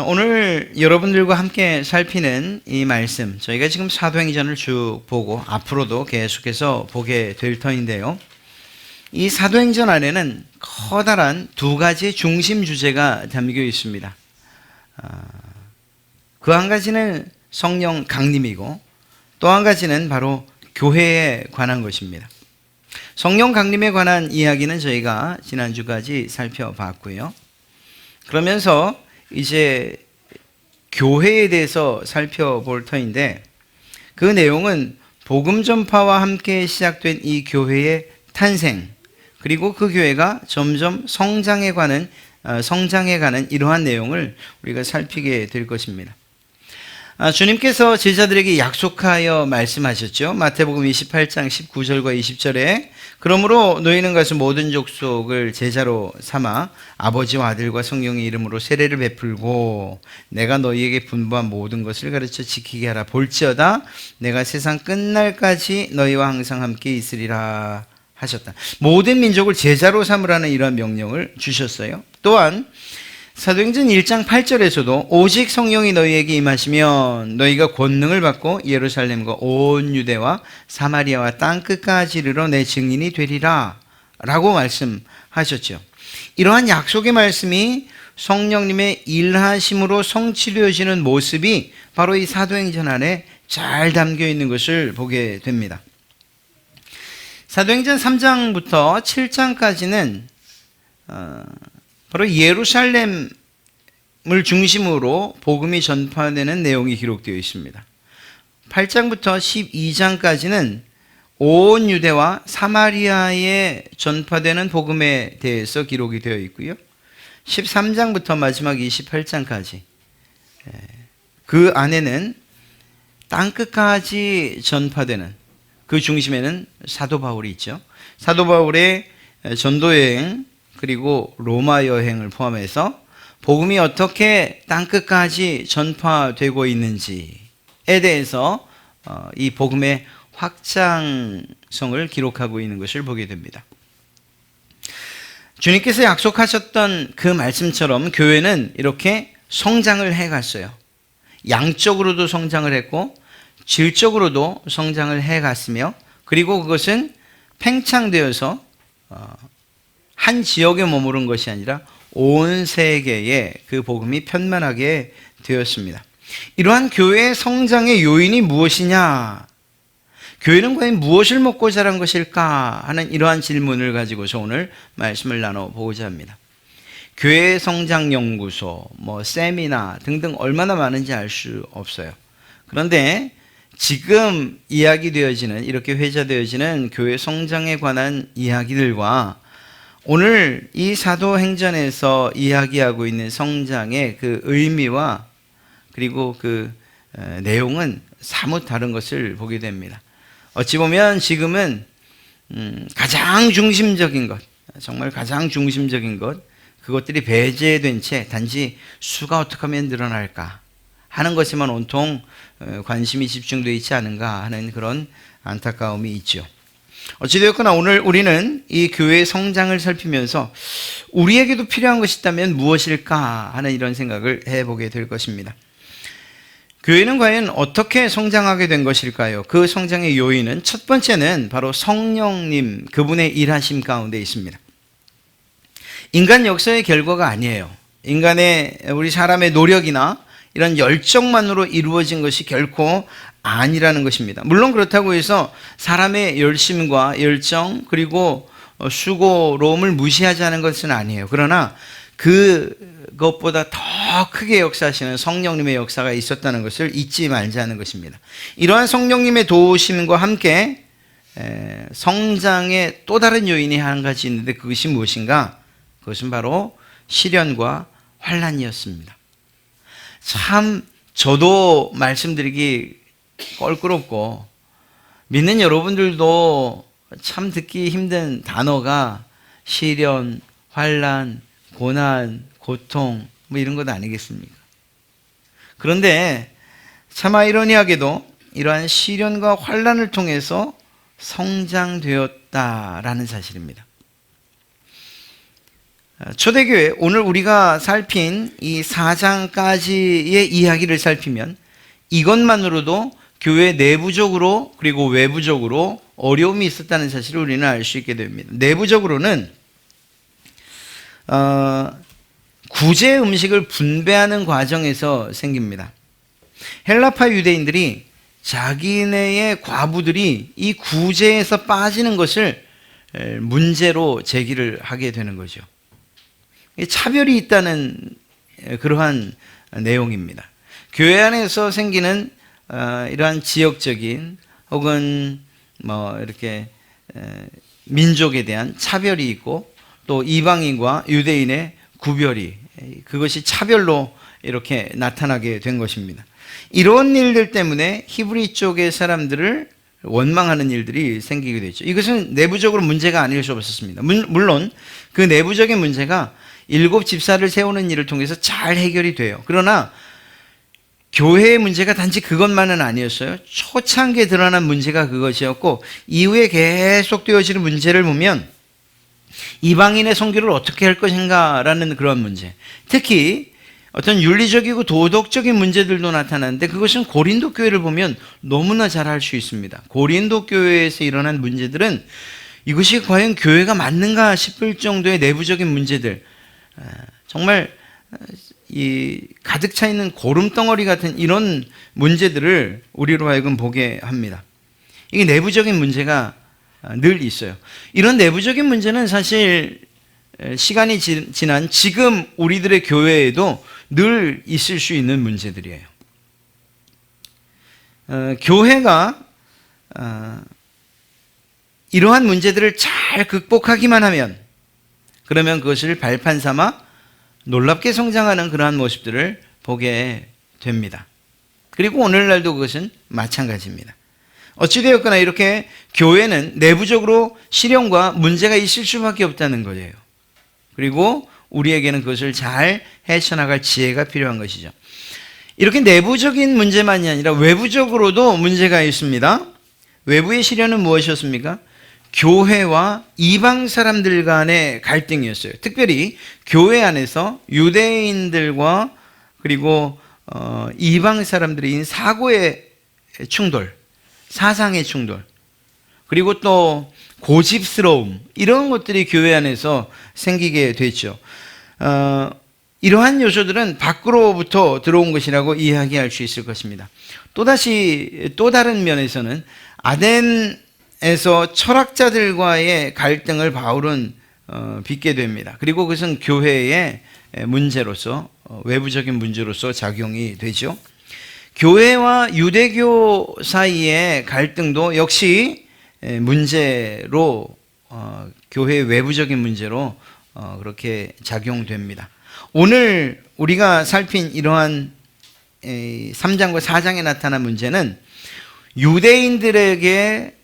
오늘 여러분들과 함께 살피는 이 말씀, 저희가 지금 사도행전을 쭉 보고 앞으로도 계속해서 보게 될 터인데요. 이 사도행전 안에는 커다란 두 가지 중심 주제가 담겨 있습니다. 그 한 가지는 성령 강림이고 또 한 가지는 바로 교회에 관한 것입니다. 성령 강림에 관한 이야기는 저희가 지난주까지 살펴봤고요. 그러면서 이제 교회에 대해서 살펴볼 터인데, 그 내용은 복음 전파와 함께 시작된 이 교회의 탄생, 그리고 그 교회가 점점 성장해 가는 이러한 내용을 우리가 살피게 될 것입니다. 주님께서 제자들에게 약속하여 말씀하셨죠. 마태복음 28장 19절과 20절에 그러므로 너희는 가서 모든 족속을 제자로 삼아 아버지와 아들과 성령의 이름으로 세례를 베풀고 내가 너희에게 분부한 모든 것을 가르쳐 지키게 하라. 볼지어다 내가 세상 끝날까지 너희와 항상 함께 있으리라 하셨다. 모든 민족을 제자로 삼으라는 이러한 명령을 주셨어요. 또한 사도행전 1장 8절에서도 오직 성령이 너희에게 임하시면 너희가 권능을 받고 예루살렘과 온 유대와 사마리아와 땅끝까지 이르러 내 증인이 되리라 라고 말씀하셨죠. 이러한 약속의 말씀이 성령님의 일하심으로 성취되어지는 모습이 바로 이 사도행전 안에 잘 담겨 있는 것을 보게 됩니다. 사도행전 3장부터 7장까지는 바로 예루살렘을 중심으로 복음이 전파되는 내용이 기록되어 있습니다. 8장부터 12장까지는 온 유대와 사마리아에 전파되는 복음에 대해서 기록이 되어 있고요. 13장부터 마지막 28장까지 그 안에는 땅끝까지 전파되는, 그 중심에는 사도 바울이 있죠. 사도 바울의 전도여행 그리고 로마 여행을 포함해서 복음이 어떻게 땅끝까지 전파되고 있는지에 대해서 이 복음의 확장성을 기록하고 있는 것을 보게 됩니다. 주님께서 약속하셨던 그 말씀처럼 교회는 이렇게 성장을 해갔어요. 양적으로도 성장을 했고 질적으로도 성장을 해갔으며, 그리고 그것은 팽창되어서 한 지역에 머무른 것이 아니라 온 세계에 그 복음이 편만하게 되었습니다. 이러한 교회의 성장의 요인이 무엇이냐? 교회는 과연 무엇을 먹고 자란 것일까? 하는 이러한 질문을 가지고서 오늘 말씀을 나눠보고자 합니다. 교회의 성장연구소, 세미나 등등 얼마나 많은지 알 수 없어요. 그런데 지금 이야기되어지는, 이렇게 회자되어지는 교회 성장에 관한 이야기들과 오늘 이 사도행전에서 이야기하고 있는 성장의 그 의미와 그리고 그 내용은 사뭇 다른 것을 보게 됩니다. 어찌 보면 지금은 가장 중심적인 것, 정말 가장 중심적인 것, 그것들이 배제된 채 단지 수가 어떻게 하면 늘어날까 하는 것에만 온통 관심이 집중되어 있지 않은가 하는 그런 안타까움이 있죠. 어찌되었거나 오늘 우리는 이 교회의 성장을 살피면서 우리에게도 필요한 것이 있다면 무엇일까 하는 이런 생각을 해보게 될 것입니다. 교회는 과연 어떻게 성장하게 된 것일까요? 그 성장의 요인은 첫 번째는 바로 성령님, 그분의 일하심 가운데 있습니다. 인간 역사의 결과가 아니에요. 우리 사람의 노력이나 이런 열정만으로 이루어진 것이 결코 아니라는 것입니다. 물론 그렇다고 해서 사람의 열심과 열정 그리고 수고로움을 무시하지 않은 것은 아니에요. 그러나 그것보다 더 크게 역사하시는 성령님의 역사가 있었다는 것을 잊지 말자는 것입니다. 이러한 성령님의 도우심과 함께 성장의 또 다른 요인이 한 가지 있는데 그것이 무엇인가? 그것은 바로 시련과 환난이었습니다. 참 저도 말씀드리기 껄끄럽고 믿는 여러분들도 참 듣기 힘든 단어가 시련, 환난, 고난, 고통 이런 것 아니겠습니까? 그런데 참 아이러니하게도 이러한 시련과 환난을 통해서 성장되었다라는 사실입니다. 초대교회, 오늘 우리가 살핀 이 4장까지의 이야기를 살피면 이것만으로도 교회 내부적으로 그리고 외부적으로 어려움이 있었다는 사실을 우리는 알 수 있게 됩니다. 내부적으로는 구제 음식을 분배하는 과정에서 생깁니다. 헬라파 유대인들이 자기네의 과부들이 이 구제에서 빠지는 것을 문제로 제기를 하게 되는 거죠. 차별이 있다는 그러한 내용입니다. 교회 안에서 생기는 이러한 지역적인 혹은 이렇게 민족에 대한 차별이 있고 또 이방인과 유대인의 구별이 그것이 차별로 이렇게 나타나게 된 것입니다. 이런 일들 때문에 히브리 쪽의 사람들을 원망하는 일들이 생기게 됐죠. 이것은 내부적으로 문제가 아닐 수 없었습니다. 물론 그 내부적인 문제가 7 집사를 세우는 일을 통해서 잘 해결이 돼요. 그러나 교회의 문제가 단지 그것만은 아니었어요. 초창기에 드러난 문제가 그것이었고 이후에 계속 되어지는 문제를 보면 이방인의 선교를 어떻게 할 것인가라는 그런 문제, 특히 어떤 윤리적이고 도덕적인 문제들도 나타나는데 그것은 고린도 교회를 보면 너무나 잘 알 수 있습니다. 고린도 교회에서 일어난 문제들은 이것이 과연 교회가 맞는가 싶을 정도의 내부적인 문제들, 정말 이 가득 차 있는 고름덩어리 같은 이런 문제들을 우리로 하여금 보게 합니다. 이게 내부적인 문제가 늘 있어요. 이런 내부적인 문제는 사실 시간이 지난 지금 우리들의 교회에도 늘 있을 수 있는 문제들이에요. 교회가 이러한 문제들을 잘 극복하기만 하면 그러면 그것을 발판 삼아 놀랍게 성장하는 그러한 모습들을 보게 됩니다. 그리고 오늘날도 그것은 마찬가지입니다. 어찌되었거나 이렇게 교회는 내부적으로 시련과 문제가 있을 수밖에 없다는 거예요. 그리고 우리에게는 그것을 잘 헤쳐나갈 지혜가 필요한 것이죠. 이렇게 내부적인 문제만이 아니라 외부적으로도 문제가 있습니다. 외부의 시련은 무엇이었습니까? 교회와 이방 사람들 간의 갈등이었어요. 특별히 교회 안에서 유대인들과 그리고 이방 사람들의 사고의 충돌, 사상의 충돌, 그리고 또 고집스러움, 이런 것들이 교회 안에서 생기게 됐죠. 이러한 요소들은 밖으로부터 들어온 것이라고 이야기할 수 있을 것입니다. 또다시 또 다른 면에서는 아덴에서 철학자들과의 갈등을 바울은 빚게 됩니다. 그리고 그것은 교회의 문제로서 외부적인 문제로서 작용이 되죠. 교회와 유대교 사이의 갈등도 역시 문제로 교회의 외부적인 문제로 그렇게 작용됩니다. 오늘 우리가 살핀 이러한 3장과 4장에 나타난 문제는 유대인들에게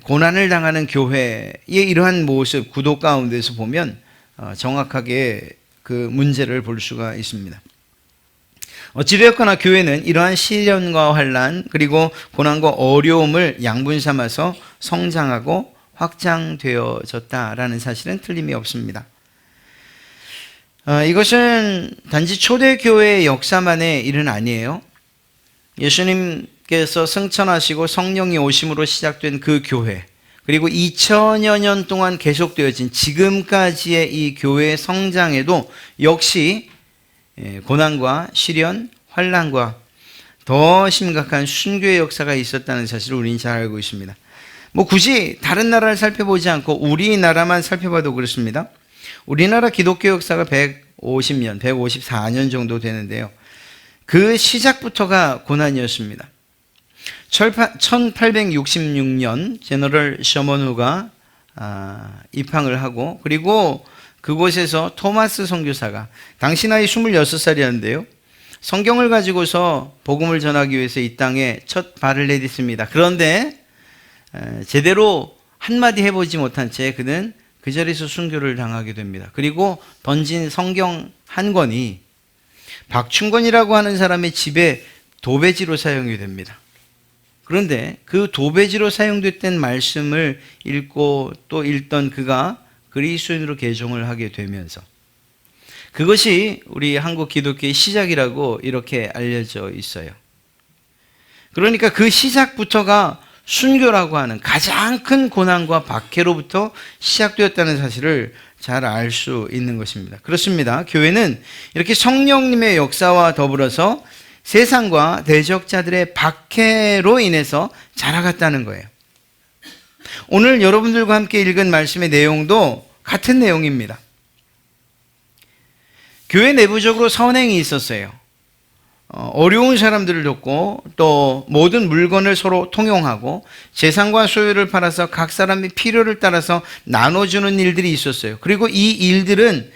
고난을 당하는 교회의 이러한 모습, 구도 가운데서 보면 정확하게 그 문제를 볼 수가 있습니다. 어찌되었거나 교회는 이러한 시련과 환난 그리고 고난과 어려움을 양분 삼아서 성장하고 확장되어졌다라는 사실은 틀림이 없습니다. 이것은 단지 초대교회의 역사만의 일은 아니에요. 예수님께서 승천하시고 성령이 오심으로 시작된 그 교회, 그리고 2000여 년 동안 계속되어진 지금까지의 이 교회의 성장에도 역시 고난과 시련, 환난과 더 심각한 순교의 역사가 있었다는 사실을 우리는 잘 알고 있습니다. 굳이 다른 나라를 살펴보지 않고 우리나라만 살펴봐도 그렇습니다. 우리나라 기독교 역사가 150년, 154년 정도 되는데요. 그 시작부터가 고난이었습니다. 1866년 제너럴 셔먼후가 입항을 하고 그리고 그곳에서 토마스 선교사가 당시 나이 26살이었는데요. 성경을 가지고서 복음을 전하기 위해서 이 땅에 첫 발을 내딛습니다. 그런데 제대로 한마디 해보지 못한 채 그는 그 자리에서 순교를 당하게 됩니다. 그리고 던진 성경 한 권이 박충권이라고 하는 사람의 집에 도배지로 사용이 됩니다. 그런데 그 도배지로 사용됐던 말씀을 읽고 또 읽던 그가 그리스도인으로 개종을 하게 되면서 그것이 우리 한국 기독교의 시작이라고 이렇게 알려져 있어요. 그러니까 그 시작부터가 순교라고 하는 가장 큰 고난과 박해로부터 시작되었다는 사실을 잘 알 수 있는 것입니다. 그렇습니다. 교회는 이렇게 성령님의 역사와 더불어서 세상과 대적자들의 박해로 인해서 자라갔다는 거예요. 오늘 여러분들과 함께 읽은 말씀의 내용도 같은 내용입니다. 교회 내부적으로 선행이 있었어요. 어려운 사람들을 돕고 또 모든 물건을 서로 통용하고 재산과 소유를 팔아서 각 사람의 필요를 따라서 나눠주는 일들이 있었어요. 그리고 이 일들은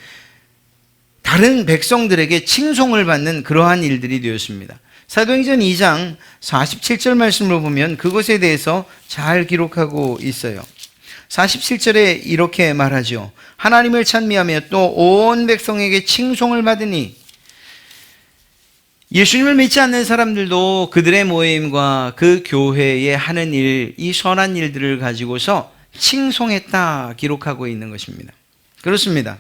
다른 백성들에게 칭송을 받는 그러한 일들이 되었습니다. 사도행전 2장 47절 말씀을 보면 그것에 대해서 잘 기록하고 있어요. 47절에 이렇게 말하죠. 하나님을 찬미하며 또 온 백성에게 칭송을 받으니, 예수님을 믿지 않는 사람들도 그들의 모임과 그 교회에 하는 일, 이 선한 일들을 가지고서 칭송했다 기록하고 있는 것입니다. 그렇습니다.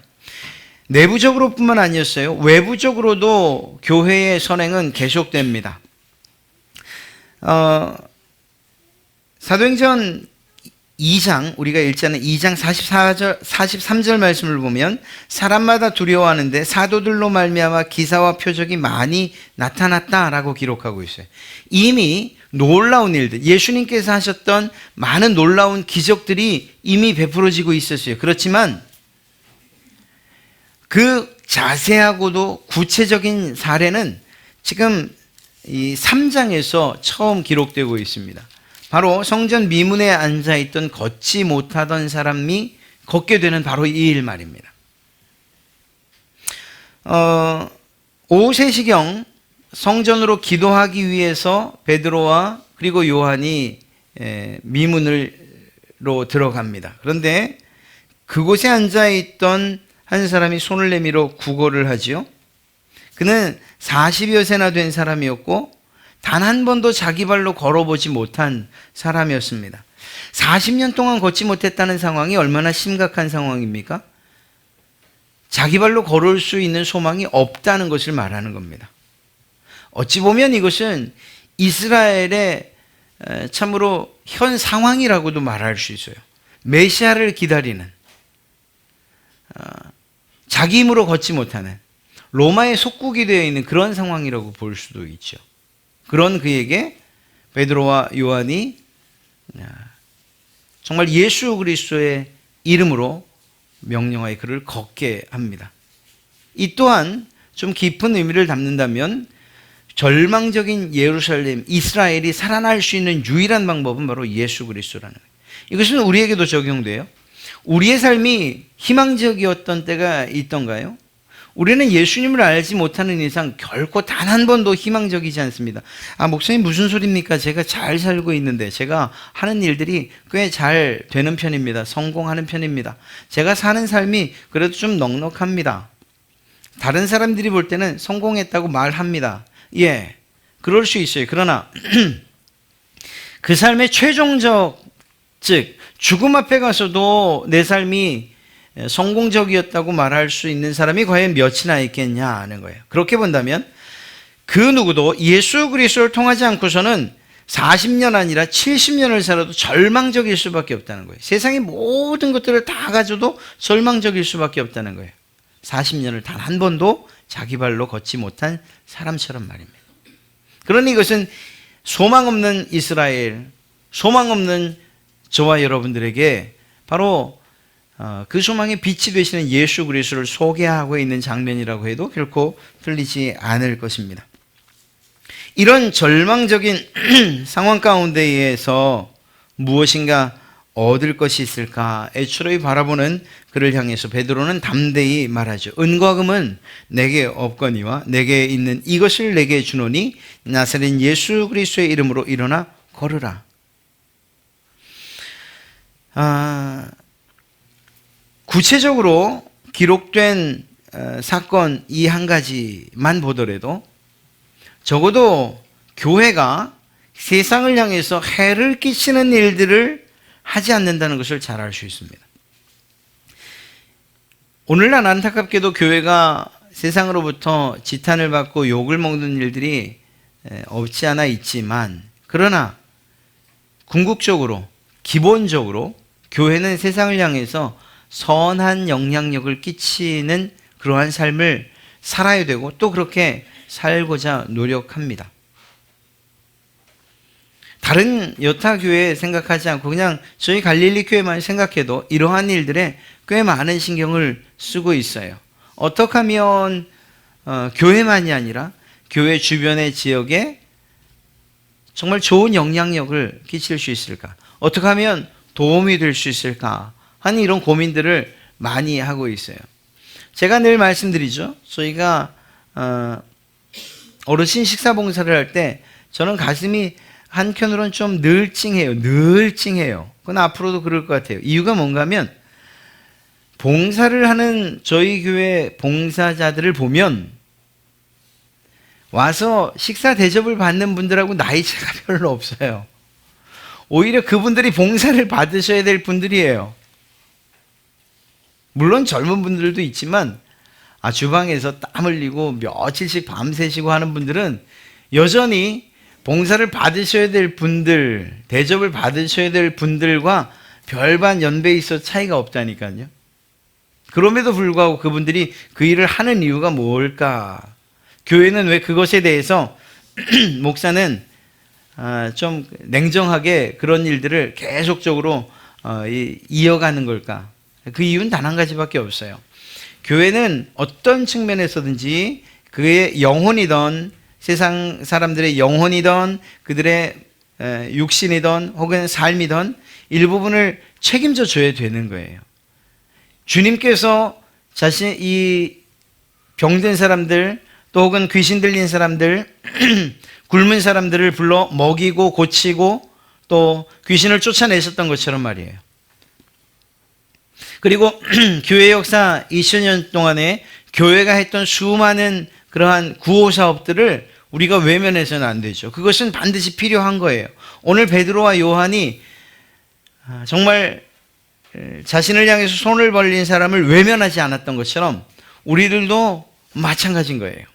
내부적으로뿐만 아니었어요. 외부적으로도 교회의 선행은 계속됩니다. 사도행전 2장, 우리가 읽지 않은 2장 43절 말씀을 보면 사람마다 두려워하는데 사도들로 말미암아 기사와 표적이 많이 나타났다라고 기록하고 있어요. 이미 놀라운 일들, 예수님께서 하셨던 많은 놀라운 기적들이 이미 베풀어지고 있었어요. 그렇지만 그 자세하고도 구체적인 사례는 지금 이 3장에서 처음 기록되고 있습니다. 바로 성전 미문에 앉아있던 걷지 못하던 사람이 걷게 되는 바로 이 일 말입니다. 오후 3시경 성전으로 기도하기 위해서 베드로와 그리고 요한이 미문으로 들어갑니다. 그런데 그곳에 앉아있던 한 사람이 손을 내밀어 구걸을 하지요. 그는 40여 세나 된 사람이었고 단 한 번도 자기 발로 걸어보지 못한 사람이었습니다. 40년 동안 걷지 못했다는 상황이 얼마나 심각한 상황입니까? 자기 발로 걸을 수 있는 소망이 없다는 것을 말하는 겁니다. 어찌 보면 이것은 이스라엘의 참으로 현 상황이라고도 말할 수 있어요. 메시아를 기다리는, 자기 힘으로 걷지 못하는 로마의 속국이 되어 있는 그런 상황이라고 볼 수도 있죠. 그런 그에게 베드로와 요한이 정말 예수 그리스도의 이름으로 명령하여 그를 걷게 합니다. 이 또한 좀 깊은 의미를 담는다면 절망적인 예루살렘, 이스라엘이 살아날 수 있는 유일한 방법은 바로 예수 그리스도라는 거예요. 이것은 우리에게도 적용돼요. 우리의 삶이 희망적이었던 때가 있던가요? 우리는 예수님을 알지 못하는 이상 결코 단 한 번도 희망적이지 않습니다. 목사님 무슨 소리입니까? 제가 잘 살고 있는데, 제가 하는 일들이 꽤 잘 되는 편입니다. 성공하는 편입니다. 제가 사는 삶이 그래도 좀 넉넉합니다. 다른 사람들이 볼 때는 성공했다고 말합니다. 예, 그럴 수 있어요. 그러나 그 삶의 최종적, 즉 죽음 앞에 가서도 내 삶이 성공적이었다고 말할 수 있는 사람이 과연 몇이나 있겠냐 하는 거예요. 그렇게 본다면 그 누구도 예수 그리스도를 통하지 않고서는 40년 아니라 70년을 살아도 절망적일 수밖에 없다는 거예요. 세상의 모든 것들을 다 가져도 절망적일 수밖에 없다는 거예요. 40년을 단 한 번도 자기 발로 걷지 못한 사람처럼 말입니다. 그러니 이것은 소망 없는 이스라엘, 소망 없는 저와 여러분들에게 바로 그 소망의 빛이 되시는 예수 그리스도를 소개하고 있는 장면이라고 해도 결코 틀리지 않을 것입니다. 이런 절망적인 상황 가운데에서 무엇인가 얻을 것이 있을까 애초로이 바라보는 그를 향해서 베드로는 담대히 말하죠. 은과 금은 내게 없거니와 내게 있는 이것을 내게 주노니 나사렛 예수 그리스도의 이름으로 일어나 걸으라. 구체적으로 기록된 사건 이 한 가지만 보더라도 적어도 교회가 세상을 향해서 해를 끼치는 일들을 하지 않는다는 것을 잘 알 수 있습니다. 오늘날 안타깝게도 교회가 세상으로부터 지탄을 받고 욕을 먹는 일들이 없지 않아 있지만, 그러나 궁극적으로 기본적으로 교회는 세상을 향해서 선한 영향력을 끼치는 그러한 삶을 살아야 되고 또 그렇게 살고자 노력합니다. 다른 여타 교회 생각하지 않고 그냥 저희 갈릴리 교회만 생각해도 이러한 일들에 꽤 많은 신경을 쓰고 있어요. 어떻게 하면 교회만이 아니라 교회 주변의 지역에 정말 좋은 영향력을 끼칠 수 있을까? 어떻게 하면 도움이 될 수 있을까? 하는 이런 고민들을 많이 하고 있어요. 제가 늘 말씀드리죠. 저희가 어르신 식사 봉사를 할 때 저는 가슴이 한켠으로는 좀 늘찡해요. 그건 앞으로도 그럴 것 같아요. 이유가 뭔가 하면 봉사를 하는 저희 교회 봉사자들을 보면 와서 식사 대접을 받는 분들하고 나이차가 별로 없어요. 오히려 그분들이 봉사를 받으셔야 될 분들이에요. 물론 젊은 분들도 있지만 주방에서 땀 흘리고 며칠씩 밤새시고 하는 분들은 여전히 봉사를 받으셔야 될 분들, 대접을 받으셔야 될 분들과 별반 연배에 있어 차이가 없다니까요. 그럼에도 불구하고 그분들이 그 일을 하는 이유가 뭘까? 교회는 왜 그것에 대해서 목사는 좀 냉정하게 그런 일들을 계속적으로 이어가는 걸까? 그 이유는 단 한 가지밖에 없어요. 교회는 어떤 측면에서든지 그의 영혼이든 세상 사람들의 영혼이든 그들의 육신이든 혹은 삶이든 일부분을 책임져 줘야 되는 거예요. 주님께서 자신 이 병든 사람들 또 혹은 귀신 들린 사람들 굶은 사람들을 불러 먹이고 고치고 또 귀신을 쫓아내셨던 것처럼 말이에요. 그리고 교회 역사 2000년 동안에 교회가 했던 수많은 그러한 구호 사업들을 우리가 외면해서는 안 되죠. 그것은 반드시 필요한 거예요. 오늘 베드로와 요한이 정말 자신을 향해서 손을 벌린 사람을 외면하지 않았던 것처럼 우리들도 마찬가지인 거예요.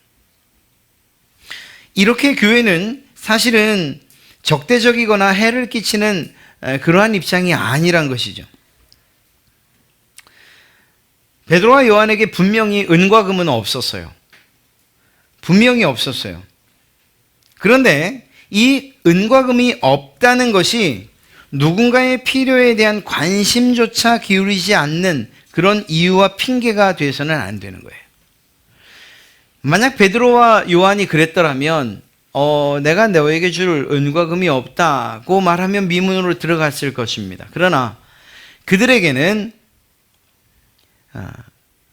이렇게 교회는 사실은 적대적이거나 해를 끼치는 그러한 입장이 아니란 것이죠. 베드로와 요한에게 분명히 은과 금은 없었어요. 분명히 없었어요. 그런데 이 은과 금이 없다는 것이 누군가의 필요에 대한 관심조차 기울이지 않는 그런 이유와 핑계가 돼서는 안 되는 거예요. 만약 베드로와 요한이 그랬더라면 내가 너에게 줄 은과 금이 없다고 말하면 미문으로 들어갔을 것입니다. 그러나 그들에게는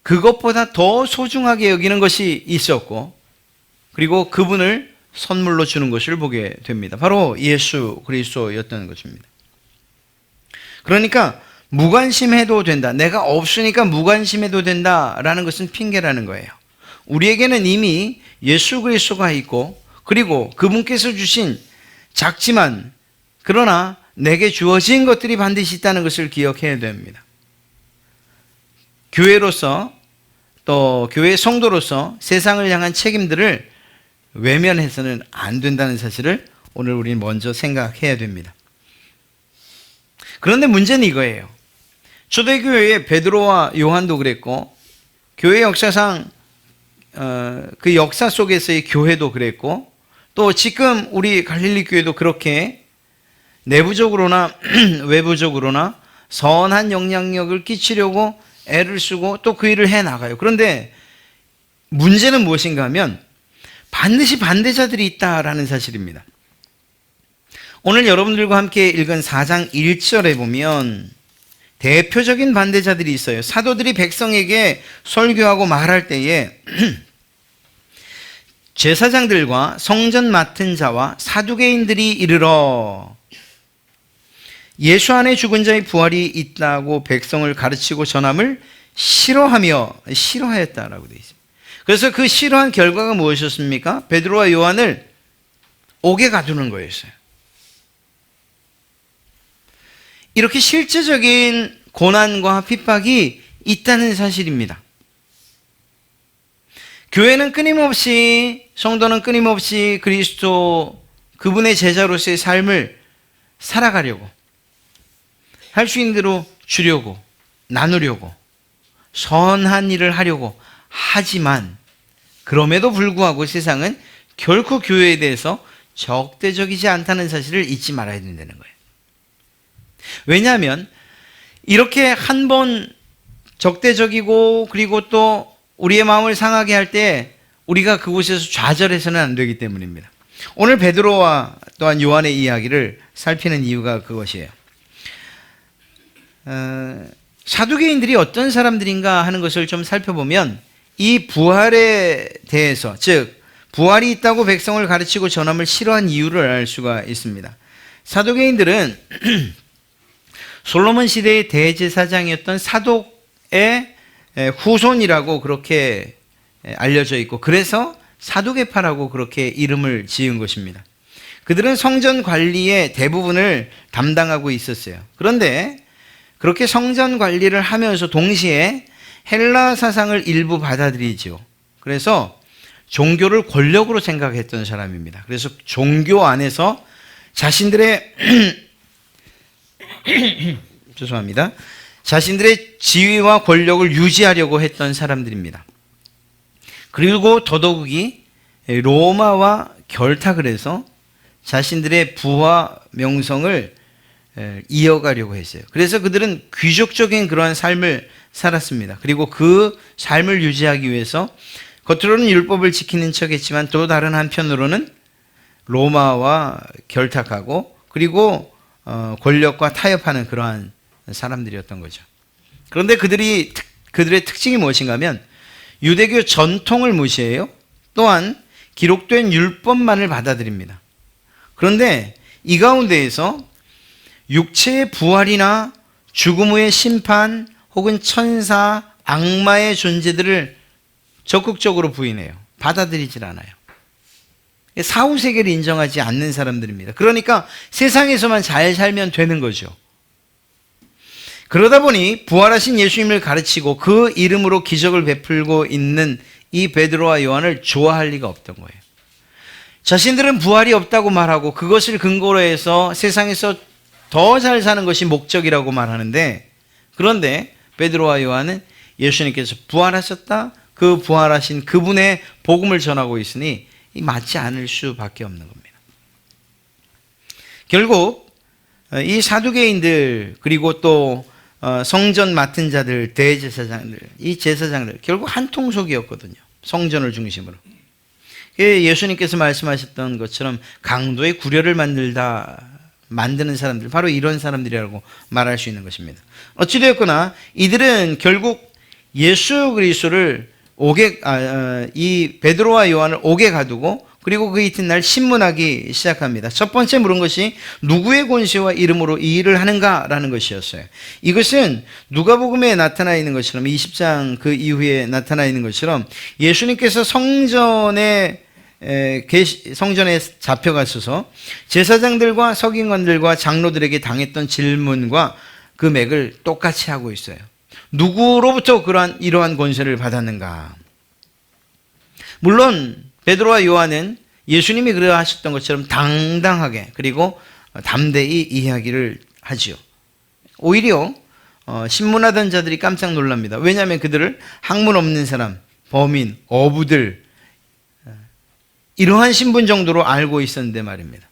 그것보다 더 소중하게 여기는 것이 있었고 그리고 그분을 선물로 주는 것을 보게 됩니다. 바로 예수 그리스도였던 것입니다. 그러니까 무관심해도 된다. 내가 없으니까 무관심해도 된다라는 것은 핑계라는 거예요. 우리에게는 이미 예수 그리스도가 있고 그리고 그분께서 주신 작지만 그러나 내게 주어진 것들이 반드시 있다는 것을 기억해야 됩니다. 교회로서 또 교회 성도로서 세상을 향한 책임들을 외면해서는 안 된다는 사실을 오늘 우리는 먼저 생각해야 됩니다. 그런데 문제는 이거예요. 초대교회의 베드로와 요한도 그랬고 교회 역사상 그 역사 속에서의 교회도 그랬고 또 지금 우리 갈릴리 교회도 그렇게 내부적으로나 외부적으로나 선한 영향력을 끼치려고 애를 쓰고 또 그 일을 해나가요. 그런데 문제는 무엇인가 하면 반드시 반대자들이 있다라는 사실입니다. 오늘 여러분들과 함께 읽은 4장 1절에 보면 대표적인 반대자들이 있어요. 사도들이 백성에게 설교하고 말할 때에 제사장들과 성전 맡은 자와 사두개인들이 이르러 예수 안에 죽은 자의 부활이 있다고 백성을 가르치고 전함을 싫어하였다라고 되어 있습니다. 그래서 그 싫어한 결과가 무엇이었습니까? 베드로와 요한을 옥에 가두는 거였어요. 이렇게 실제적인 고난과 핍박이 있다는 사실입니다. 교회는 끊임없이, 성도는 끊임없이 그리스도 그분의 제자로서의 삶을 살아가려고, 할 수 있는 대로 주려고, 나누려고, 선한 일을 하려고 하지만, 그럼에도 불구하고 세상은 결코 교회에 대해서 적대적이지 않다는 사실을 잊지 말아야 된다는 거예요. 왜냐하면 이렇게 한 번 적대적이고 그리고 또 우리의 마음을 상하게 할 때 우리가 그곳에서 좌절해서는 안 되기 때문입니다. 오늘 베드로와 또한 요한의 이야기를 살피는 이유가 그것이에요. 사두개인들이 어떤 사람들인가 하는 것을 좀 살펴보면 이 부활에 대해서, 즉 부활이 있다고 백성을 가르치고 전함을 싫어한 이유를 알 수가 있습니다. 사두개인들은 솔로몬 시대의 대제사장이었던 사독의 후손이라고 그렇게 알려져 있고, 그래서 사두개파라고 그렇게 이름을 지은 것입니다. 그들은 성전 관리의 대부분을 담당하고 있었어요. 그런데 그렇게 성전 관리를 하면서 동시에 헬라 사상을 일부 받아들이죠. 그래서 종교를 권력으로 생각했던 사람입니다. 그래서 종교 안에서 자신들의 죄송합니다. 자신들의 지위와 권력을 유지하려고 했던 사람들입니다. 그리고 더더욱이 로마와 결탁을 해서 자신들의 부와 명성을 이어가려고 했어요. 그래서 그들은 귀족적인 그러한 삶을 살았습니다. 그리고 그 삶을 유지하기 위해서 겉으로는 율법을 지키는 척했지만 또 다른 한편으로는 로마와 결탁하고 그리고 권력과 타협하는 그러한 사람들이었던 거죠. 그런데 그들의 특징이 무엇인가 하면 유대교 전통을 무시해요. 또한 기록된 율법만을 받아들입니다. 그런데 이 가운데에서 육체의 부활이나 죽음 후의 심판 혹은 천사, 악마의 존재들을 적극적으로 부인해요. 받아들이질 않아요. 사후세계를 인정하지 않는 사람들입니다. 그러니까 세상에서만 잘 살면 되는 거죠. 그러다 보니 부활하신 예수님을 가르치고 그 이름으로 기적을 베풀고 있는 이 베드로와 요한을 좋아할 리가 없던 거예요. 자신들은 부활이 없다고 말하고 그것을 근거로 해서 세상에서 더 잘 사는 것이 목적이라고 말하는데, 그런데 베드로와 요한은 예수님께서 부활하셨다, 그 부활하신 그분의 복음을 전하고 있으니 맞지 않을 수밖에 없는 겁니다. 결국 이 사두개인들 그리고 또 성전 맡은 자들, 대제사장들, 이 제사장들 결국 한 통속이었거든요. 성전을 중심으로. 예수님께서 말씀하셨던 것처럼 강도의 구려를 만드는 사람들, 바로 이런 사람들이라고 말할 수 있는 것입니다. 어찌되었거나 이들은 결국 예수 그리스도를 이 베드로와 요한을 옥에 가두고 그리고 그 이튿날 신문하기 시작합니다. 첫 번째 물은 것이 누구의 권세와 이름으로 이 일을 하는가라는 것이었어요. 이것은 누가복음에 나타나 있는 것처럼 20장 그 이후에 나타나 있는 것처럼 예수님께서 성전에 잡혀가셔서 제사장들과 서기관들과 장로들에게 당했던 질문과 그 맥을 똑같이 하고 있어요. 누구로부터 이러한 권세를 받았는가? 물론 베드로와 요한은 예수님이 그러하셨던 것처럼 당당하게 그리고 담대히 이야기를 하지요. 오히려 신문하던 자들이 깜짝 놀랍니다. 왜냐하면 그들을 학문 없는 사람, 범인, 어부들 이러한 신분 정도로 알고 있었는데 말입니다.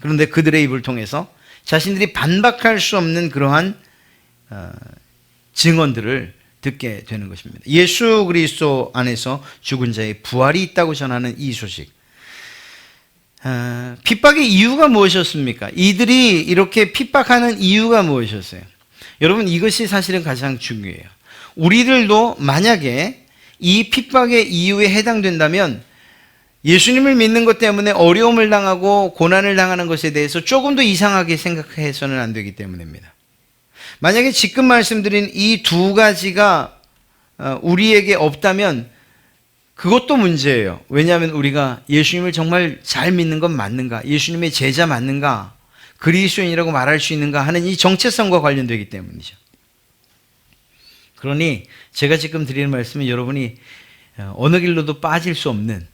그런데 그들의 입을 통해서 자신들이 반박할 수 없는 그러한 증언들을 듣게 되는 것입니다. 예수 그리스도 안에서 죽은 자의 부활이 있다고 전하는 이 소식. 핍박의 이유가 무엇이었습니까? 이들이 이렇게 핍박하는 이유가 무엇이었어요? 여러분, 이것이 사실은 가장 중요해요. 우리들도 만약에 이 핍박의 이유에 해당된다면 예수님을 믿는 것 때문에 어려움을 당하고 고난을 당하는 것에 대해서 조금 더 이상하게 생각해서는 안 되기 때문입니다. 만약에 지금 말씀드린 이 두 가지가 우리에게 없다면 그것도 문제예요. 왜냐하면 우리가 예수님을 정말 잘 믿는 건 맞는가? 예수님의 제자 맞는가? 그리스도인이라고 말할 수 있는가 하는 이 정체성과 관련되기 때문이죠. 그러니 제가 지금 드리는 말씀은 여러분이 어느 길로도 빠질 수 없는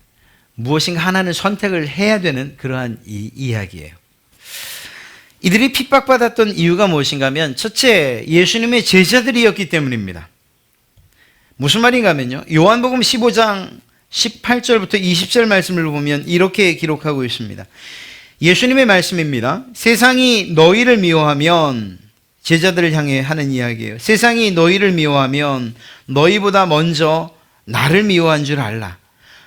무엇인가 하나는 선택을 해야 되는 그러한 이야기예요. 이들이 핍박받았던 이유가 무엇인가 하면 첫째, 예수님의 제자들이었기 때문입니다. 무슨 말인가 하면요, 요한복음 15장 18절부터 20절 말씀을 보면 이렇게 기록하고 있습니다. 예수님의 말씀입니다. 세상이 너희를 미워하면, 제자들을 향해 하는 이야기예요. 세상이 너희를 미워하면 너희보다 먼저 나를 미워한 줄 알라.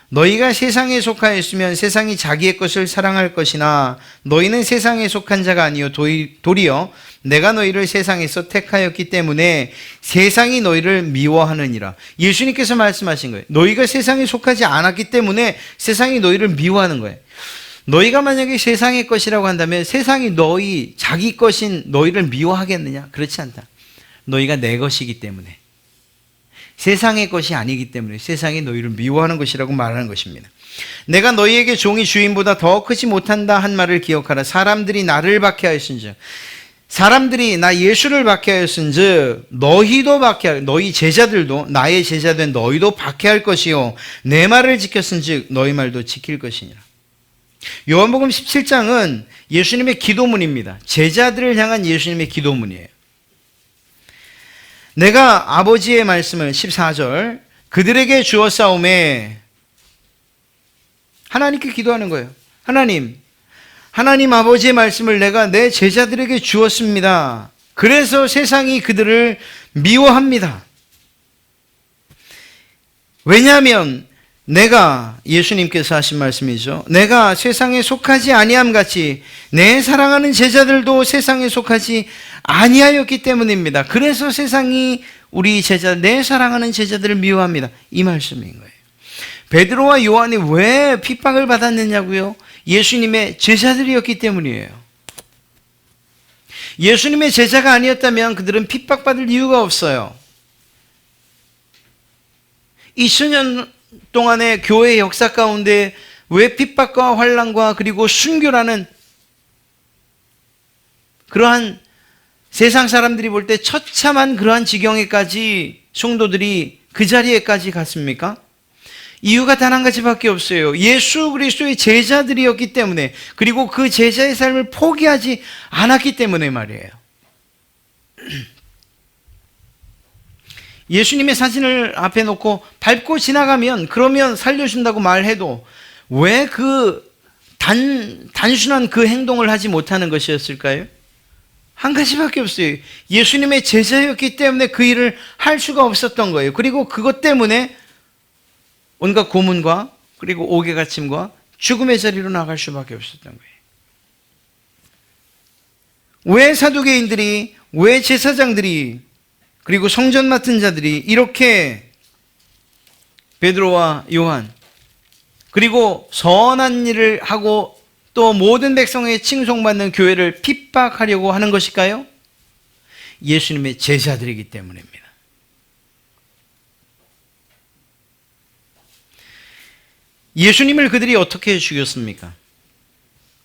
너희가 세상에 속하였으면 세상이 자기의 것을 사랑할 것이나 너희는 세상에 속한 자가 아니요 도리어 내가 너희를 세상에서 택하였기 때문에 세상이 너희를 미워하느니라. 예수님께서 말씀하신 거예요. 너희가 세상에 속하지 않았기 때문에 세상이 너희를 미워하는 거예요. 너희가 만약에 세상의 것이라고 한다면 세상이 너희 자기 것인 너희를 미워하겠느냐? 그렇지 않다. 너희가 내 것이기 때문에, 세상의 것이 아니기 때문에 세상이 너희를 미워하는 것이라고 말하는 것입니다. 내가 너희에게 종이 주인보다 더 크지 못한다 한 말을 기억하라. 사람들이 나를 박해하였은즉, 사람들이 나 예수를 박해하였은즉 너희도 박해할, 너희 제자들도, 나의 제자된 너희도 박해할 것이요 내 말을 지켰은즉 너희 말도 지킬 것이니라. 요한복음 17장은 예수님의 기도문입니다. 제자들을 향한 예수님의 기도문이에요. 내가 아버지의 말씀을, 14절, 그들에게 주었사오매, 하나님께 기도하는 거예요. 하나님 아버지의 말씀을 내가 내 제자들에게 주었습니다. 그래서 세상이 그들을 미워합니다. 왜냐하면 내가, 예수님께서 하신 말씀이죠, 내가 세상에 속하지 아니함 같이 내 사랑하는 제자들도 세상에 속하지 아니하였기 때문입니다. 그래서 세상이 우리 제자, 내 사랑하는 제자들을 미워합니다. 이 말씀인 거예요. 베드로와 요한이 왜 핍박을 받았느냐고요? 예수님의 제자들이었기 때문이에요. 예수님의 제자가 아니었다면 그들은 핍박받을 이유가 없어요. 2000년 동안의 교회의 역사 가운데 왜 핍박과 환난과 그리고 순교라는 그러한 세상 사람들이 볼 때 처참한 그러한 지경에까지 성도들이 그 자리에까지 갔습니까? 이유가 단 한 가지밖에 없어요. 예수 그리스도의 제자들이었기 때문에, 그리고 그 제자의 삶을 포기하지 않았기 때문에 말이에요. 예수님의 사진을 앞에 놓고 밟고 지나가면, 그러면 살려준다고 말해도 왜 그 단순한 그 행동을 하지 못하는 것이었을까요? 한 가지밖에 없어요. 예수님의 제자였기 때문에 그 일을 할 수가 없었던 거예요. 그리고 그것 때문에 온갖 고문과 그리고 옥외갇힘과 죽음의 자리로 나갈 수밖에 없었던 거예요. 왜 사두개인들이, 왜 제사장들이, 그리고 성전 맡은 자들이 이렇게 베드로와 요한, 그리고 선한 일을 하고 또 모든 백성에게 칭송받는 교회를 핍박하려고 하는 것일까요? 예수님의 제자들이기 때문입니다. 예수님을 그들이 어떻게 죽였습니까?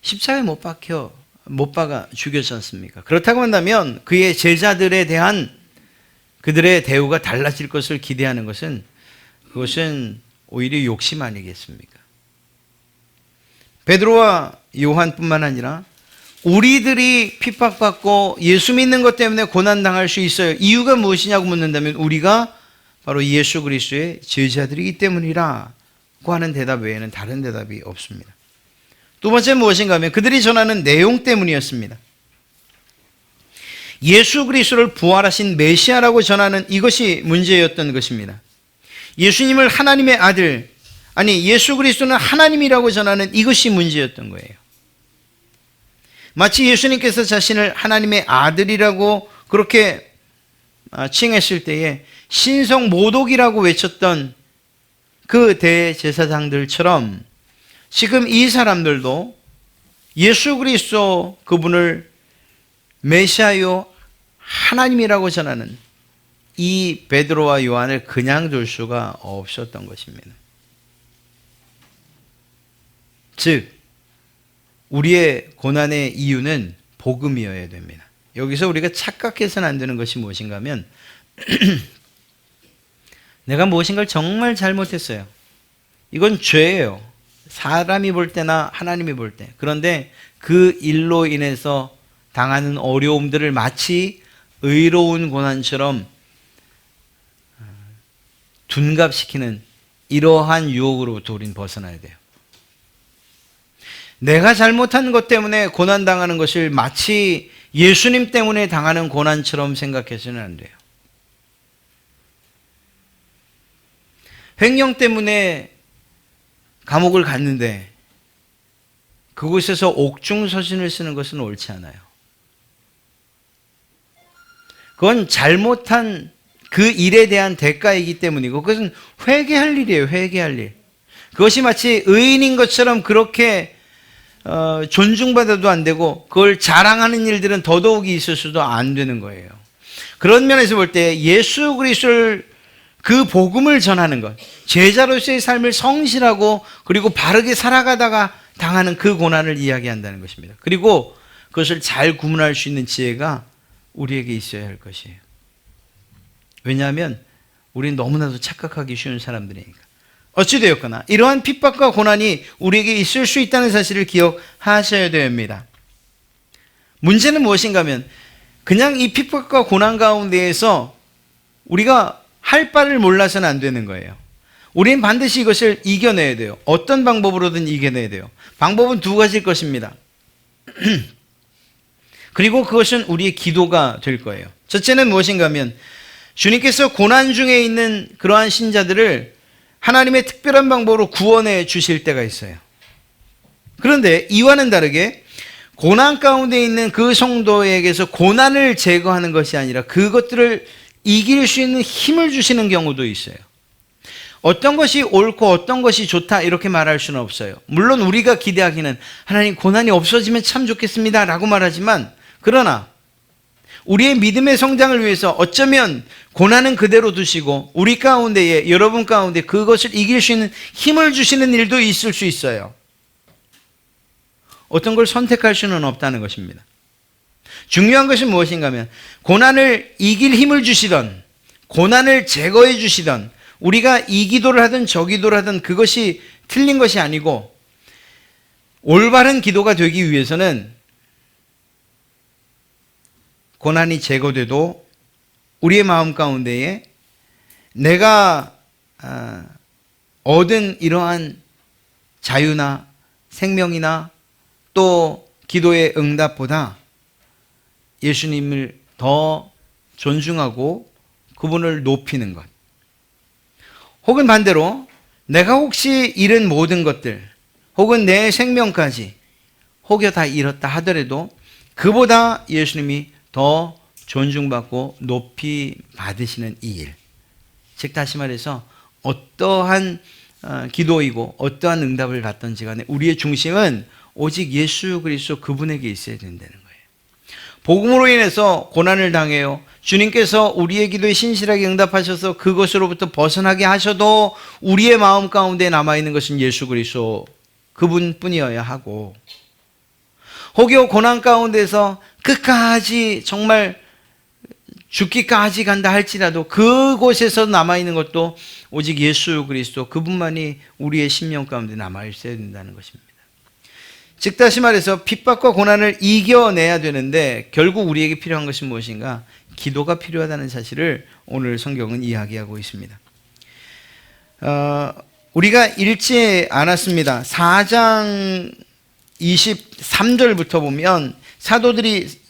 십자가에 못 박아 죽였지 않습니까? 그렇다고 한다면 그의 제자들에 대한 그들의 대우가 달라질 것을 기대하는 것은, 그것은 오히려 욕심 아니겠습니까? 베드로와 요한뿐만 아니라 우리들이 핍박받고 예수 믿는 것 때문에 고난당할 수 있어요. 이유가 무엇이냐고 묻는다면 우리가 바로 예수 그리스도의 제자들이기 때문이라고 하는 대답 외에는 다른 대답이 없습니다. 두 번째 무엇인가 하면 그들이 전하는 내용 때문이었습니다. 예수 그리스도를 부활하신 메시아라고 전하는 이것이 문제였던 것입니다. 예수님을 하나님의 아들, 아니 예수 그리스도는 하나님이라고 전하는 이것이 문제였던 거예요. 마치 예수님께서 자신을 하나님의 아들이라고 그렇게 칭했을 때에 신성 모독이라고 외쳤던 그 대제사장들처럼 지금 이 사람들도 예수 그리스도 그분을 메시아요 하나님이라고 전하는 이 베드로와 요한을 그냥 둘 수가 없었던 것입니다. 즉 우리의 고난의 이유는 복음이어야 됩니다. 여기서 우리가 착각해서는 안 되는 것이 무엇인가 하면 내가 무엇인가를 정말 잘못했어요. 이건 죄예요. 사람이 볼 때나 하나님이 볼 때. 그런데 그 일로 인해서 당하는 어려움들을 마치 의로운 고난처럼 둔갑시키는 이러한 유혹으로부터 우린 벗어나야 돼요. 내가 잘못한 것 때문에 고난당하는 것을 마치 예수님 때문에 당하는 고난처럼 생각해서는 안 돼요. 횡령 때문에 감옥을 갔는데 그곳에서 옥중서신을 쓰는 것은 옳지 않아요. 그건 잘못한 그 일에 대한 대가이기 때문이고 그것은 회개할 일이에요. 회개할 일. 그것이 마치 의인인 것처럼 그렇게 존중받아도 안 되고 그걸 자랑하는 일들은 더더욱이 있을 수도 안 되는 거예요. 그런 면에서 볼 때 예수 그리스도를 그 복음을 전하는 것, 제자로서의 삶을 성실하고 그리고 바르게 살아가다가 당하는 그 고난을 이야기한다는 것입니다. 그리고 그것을 잘 구분할 수 있는 지혜가 우리에게 있어야 할 것이에요. 왜냐하면 우리는 너무나도 착각하기 쉬운 사람들이니까. 어찌되었거나 이러한 핍박과 고난이 우리에게 있을 수 있다는 사실을 기억하셔야 됩니다. 문제는 무엇인가 하면 그냥 이 핍박과 고난 가운데에서 우리가 할 바를 몰라서는 안 되는 거예요. 우리는 반드시 이것을 이겨내야 돼요. 어떤 방법으로든 이겨내야 돼요. 방법은 두 가지일 것입니다. 그리고 그것은 우리의 기도가 될 거예요. 첫째는 무엇인가 하면 주님께서 고난 중에 있는 그러한 신자들을 하나님의 특별한 방법으로 구원해 주실 때가 있어요. 그런데 이와는 다르게 고난 가운데 있는 그 성도에게서 고난을 제거하는 것이 아니라 그것들을 이길 수 있는 힘을 주시는 경우도 있어요. 어떤 것이 옳고 어떤 것이 좋다 이렇게 말할 수는 없어요. 물론 우리가 기대하기는 하나님 고난이 없어지면 참 좋겠습니다 라고 말하지만 그러나 우리의 믿음의 성장을 위해서 어쩌면 고난은 그대로 두시고 우리 가운데에 여러분 가운데 그것을 이길 수 있는 힘을 주시는 일도 있을 수 있어요. 어떤 걸 선택할 수는 없다는 것입니다. 중요한 것은 무엇인가 하면 고난을 이길 힘을 주시던 고난을 제거해 주시던 우리가 이 기도를 하든 저 기도를 하든 그것이 틀린 것이 아니고 올바른 기도가 되기 위해서는 고난이 제거돼도 우리의 마음 가운데에 내가 얻은 이러한 자유나 생명이나 또 기도의 응답보다 예수님을 더 존중하고 그분을 높이는 것. 혹은 반대로 내가 혹시 잃은 모든 것들 혹은 내 생명까지 혹여 다 잃었다 하더라도 그보다 예수님이 더 존중받고 높이 받으시는 이 일. 즉 다시 말해서 어떠한 기도이고 어떠한 응답을 받든지 간에 우리의 중심은 오직 예수 그리스도 그분에게 있어야 된다는 거예요. 복음으로 인해서 고난을 당해요. 주님께서 우리의 기도에 신실하게 응답하셔서 그것으로부터 벗어나게 하셔도 우리의 마음 가운데 남아있는 것은 예수 그리스도 그분뿐이어야 하고 혹여 고난 가운데서 끝까지 정말 죽기까지 간다 할지라도 그곳에서 남아있는 것도 오직 예수 그리스도 그분만이 우리의 심령 가운데 남아있어야 된다는 것입니다. 즉 다시 말해서 핍박과 고난을 이겨내야 되는데 결국 우리에게 필요한 것이 무엇인가? 기도가 필요하다는 사실을 오늘 성경은 이야기하고 있습니다. 우리가 읽지 않았습니다. 4장 23절부터 보면 사도들이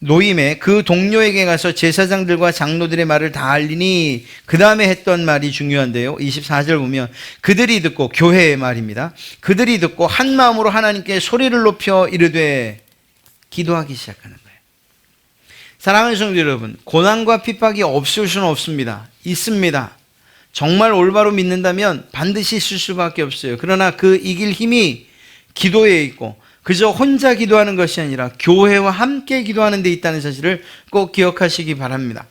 노임에 그 동료에게 가서 제사장들과 장로들의 말을 다 알리니 그 다음에 했던 말이 중요한데요. 24절 보면 그들이 듣고 교회의 말입니다. 그들이 듣고 한 마음으로 하나님께 소리를 높여 이르되 기도하기 시작하는 거예요. 사랑하는 성도 여러분, 고난과 핍박이 없을 수는 없습니다. 있습니다. 정말 올바로 믿는다면 반드시 있을 수밖에 없어요. 그러나 그 이길 힘이 기도에 있고 그저 혼자 기도하는 것이 아니라 교회와 함께 기도하는 데 있다는 사실을 꼭 기억하시기 바랍니다.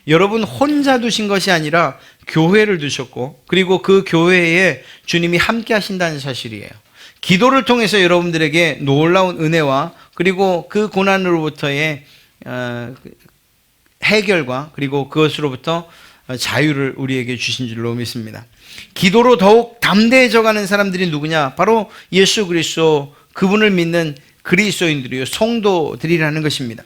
여러분 혼자 두신 것이 아니라 교회를 두셨고 그리고 그 교회에 주님이 함께 하신다는 사실이에요. 기도를 통해서 여러분들에게 놀라운 은혜와 그리고 그 고난으로부터의 해결과 그리고 그것으로부터 자유를 우리에게 주신 줄로 믿습니다. 기도로 더욱 담대해져가는 사람들이 누구냐? 바로 예수 그리스도, 그분을 믿는 그리스도인들이요, 성도들이라는 것입니다.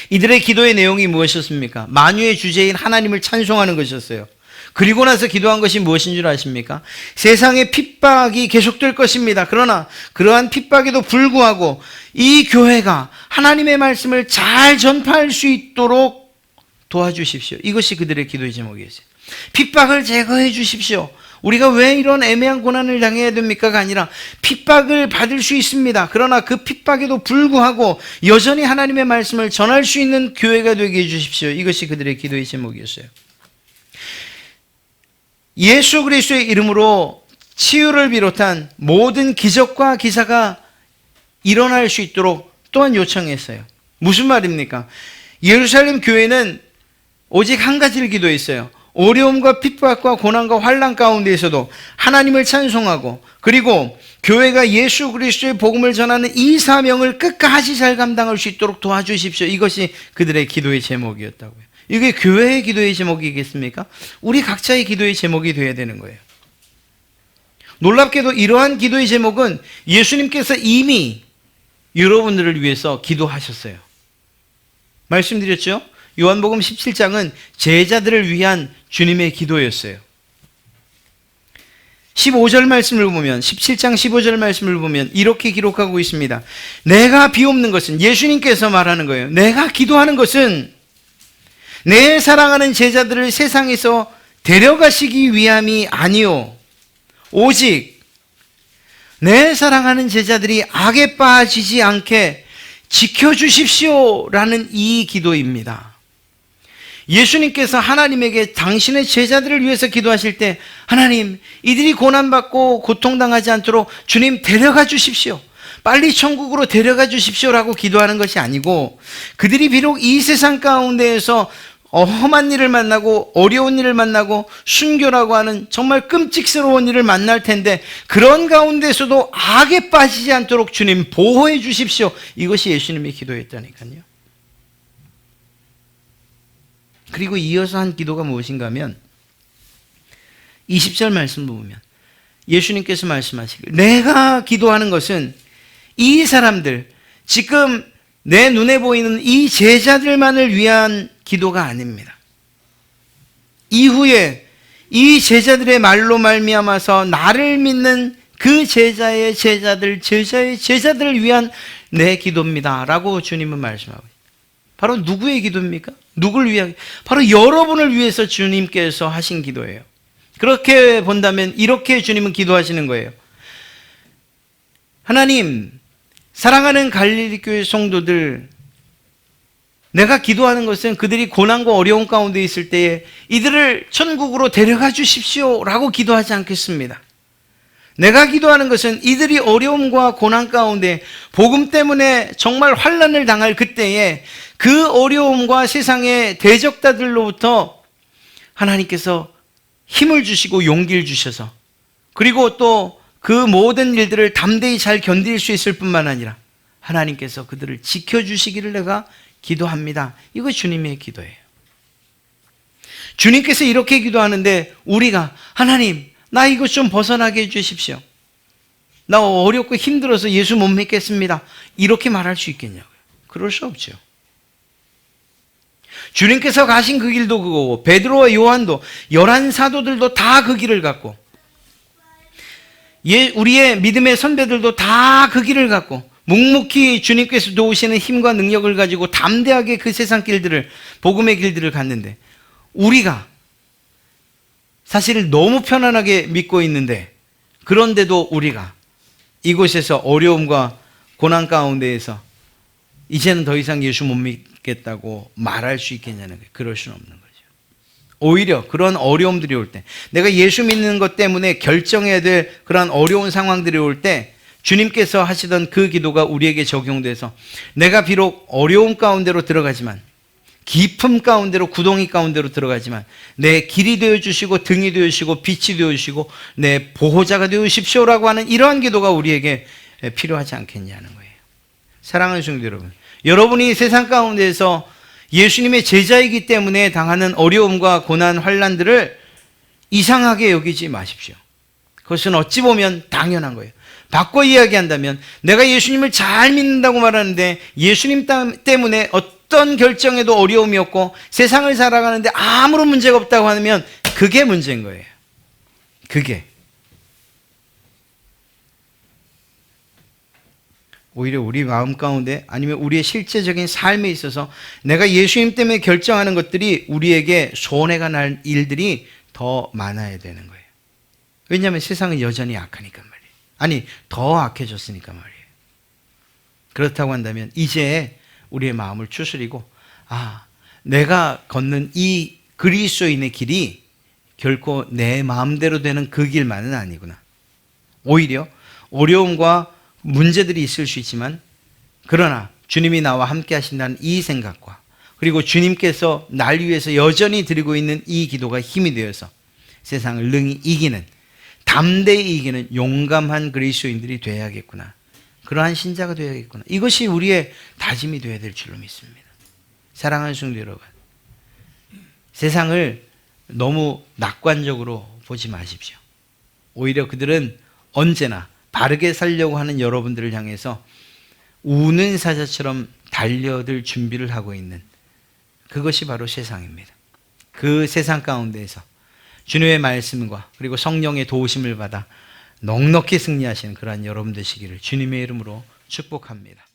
이들의 기도의 내용이 무엇이었습니까? 만유의 주제인 하나님을 찬송하는 것이었어요. 그리고 나서 기도한 것이 무엇인 줄 아십니까? 세상의 핍박이 계속될 것입니다. 그러나 그러한 핍박에도 불구하고 이 교회가 하나님의 말씀을 잘 전파할 수 있도록 도와주십시오. 이것이 그들의 기도의 제목이었어요. 핍박을 제거해 주십시오. 우리가 왜 이런 애매한 고난을 당해야 됩니까가 아니라 핍박을 받을 수 있습니다. 그러나 그 핍박에도 불구하고 여전히 하나님의 말씀을 전할 수 있는 교회가 되게 해 주십시오. 이것이 그들의 기도의 제목이었어요. 예수 그리스도의 이름으로 치유를 비롯한 모든 기적과 기사가 일어날 수 있도록 또한 요청했어요. 무슨 말입니까? 예루살렘 교회는 오직 한 가지를 기도했어요. 어려움과 핍박과 고난과 환난 가운데에서도 하나님을 찬송하고, 그리고 교회가 예수 그리스도의 복음을 전하는 이 사명을 끝까지 잘 감당할 수 있도록 도와주십시오. 이것이 그들의 기도의 제목이었다고요. 이게 교회의 기도의 제목이겠습니까? 우리 각자의 기도의 제목이 되어야 되는 거예요. 놀랍게도 이러한 기도의 제목은 예수님께서 이미 여러분들을 위해서 기도하셨어요. 말씀드렸죠? 요한복음 17장은 제자들을 위한 주님의 기도였어요. 15절 말씀을 보면, 17장 15절 말씀을 보면 이렇게 기록하고 있습니다. 내가 비옵는 것은, 예수님께서 말하는 거예요. 내가 기도하는 것은 내 사랑하는 제자들을 세상에서 데려가시기 위함이 아니요, 오직 내 사랑하는 제자들이 악에 빠지지 않게 지켜주십시오라는 이 기도입니다. 예수님께서 하나님에게 당신의 제자들을 위해서 기도하실 때, 하나님, 이들이 고난받고 고통당하지 않도록 주님 데려가 주십시오, 빨리 천국으로 데려가 주십시오라고 기도하는 것이 아니고, 그들이 비록 이 세상 가운데에서 험한 일을 만나고 어려운 일을 만나고 순교라고 하는 정말 끔찍스러운 일을 만날 텐데, 그런 가운데서도 악에 빠지지 않도록 주님 보호해 주십시오. 이것이 예수님의 기도였다니까요. 그리고 이어서 한 기도가 무엇인가 하면 20절 말씀을 보면 예수님께서 말씀하시길, 내가 기도하는 것은 이 사람들, 지금 내 눈에 보이는 이 제자들만을 위한 기도가 아닙니다. 이후에 이 제자들의 말로 말미암아서 나를 믿는 그 제자의 제자들, 제자의 제자들을 위한 내 기도입니다 라고 주님은 말씀하고 있습니다. 바로 누구의 기도입니까? 누굴 위하게? 바로 여러분을 위해서 주님께서 하신 기도예요. 그렇게 본다면 이렇게 주님은 기도하시는 거예요. 하나님, 사랑하는 갈릴리 교회 성도들, 내가 기도하는 것은 그들이 고난과 어려움 가운데 있을 때에 이들을 천국으로 데려가 주십시오 라고 기도하지 않겠습니다. 내가 기도하는 것은 이들이 어려움과 고난 가운데 복음 때문에 정말 환난을 당할 그때에 그 어려움과 세상의 대적자들로부터 하나님께서 힘을 주시고 용기를 주셔서, 그리고 또 그 모든 일들을 담대히 잘 견딜 수 있을 뿐만 아니라 하나님께서 그들을 지켜주시기를 내가 기도합니다. 이거 주님의 기도예요. 주님께서 이렇게 기도하는데 우리가, 하나님, 나 이것 좀 벗어나게 해주십시오, 나 어렵고 힘들어서 예수 못 믿겠습니다, 이렇게 말할 수 있겠냐고요? 그럴 수 없죠. 주님께서 가신 그 길도 그거고, 베드로와 요한도, 11 사도들도 다 그 길을 갔고, 우리의 믿음의 선배들도 다 그 길을 갔고, 묵묵히 주님께서 도우시는 힘과 능력을 가지고 담대하게 그 세상 길들을, 복음의 길들을 갔는데, 우리가 사실 너무 편안하게 믿고 있는데, 그런데도 우리가 이곳에서 어려움과 고난 가운데에서 이제는 더 이상 예수 못 믿겠다고 말할 수 있겠냐는 거예요. 그럴 수는 없는 거죠. 오히려 그런 어려움들이 올 때, 내가 예수 믿는 것 때문에 결정해야 될 그런 어려운 상황들이 올 때 주님께서 하시던 그 기도가 우리에게 적용돼서, 내가 비록 어려움 가운데로 들어가지만, 깊음 가운데로, 구덩이 가운데로 들어가지만 내 길이 되어주시고 등이 되어주시고 빛이 되어주시고 내 보호자가 되어주십시오라고 하는 이러한 기도가 우리에게 필요하지 않겠냐는 거예요. 사랑하는 성도 여러분, 여러분이 세상 가운데에서 예수님의 제자이기 때문에 당하는 어려움과 고난, 환난들을 이상하게 여기지 마십시오. 그것은 어찌 보면 당연한 거예요. 바꿔 이야기한다면 내가 예수님을 잘 믿는다고 말하는데 예수님 때문에 어떤 결정에도 어려움이 없고 세상을 살아가는데 아무런 문제가 없다고 하면 그게 문제인 거예요. 그게. 오히려 우리 마음 가운데 아니면 우리의 실제적인 삶에 있어서 내가 예수님 때문에 결정하는 것들이 우리에게 손해가 날 일들이 더 많아야 되는 거예요. 왜냐하면 세상은 여전히 악하니까 말이에요. 아니, 더 악해졌으니까 말이에요. 그렇다고 한다면 이제 우리의 마음을 추스리고 내가 걷는 이 그리스도인의 길이 결코 내 마음대로 되는 그 길만은 아니구나. 오히려 어려움과 문제들이 있을 수 있지만 그러나 주님이 나와 함께 하신다는 이 생각과 그리고 주님께서 날 위해서 여전히 드리고 있는 이 기도가 힘이 되어서 세상을 능히 이기는, 담대히 이기는 용감한 그리스도인들이 되어야겠구나. 그러한 신자가 되어야겠구나. 이것이 우리의 다짐이 되어야 될 줄로 믿습니다. 사랑하는 성도 여러분, 세상을 너무 낙관적으로 보지 마십시오. 오히려 그들은 언제나 바르게 살려고 하는 여러분들을 향해서 우는 사자처럼 달려들 준비를 하고 있는 그것이 바로 세상입니다. 그 세상 가운데에서 주님의 말씀과 그리고 성령의 도우심을 받아 넉넉히 승리하시는 그러한 여러분 되시기를 주님의 이름으로 축복합니다.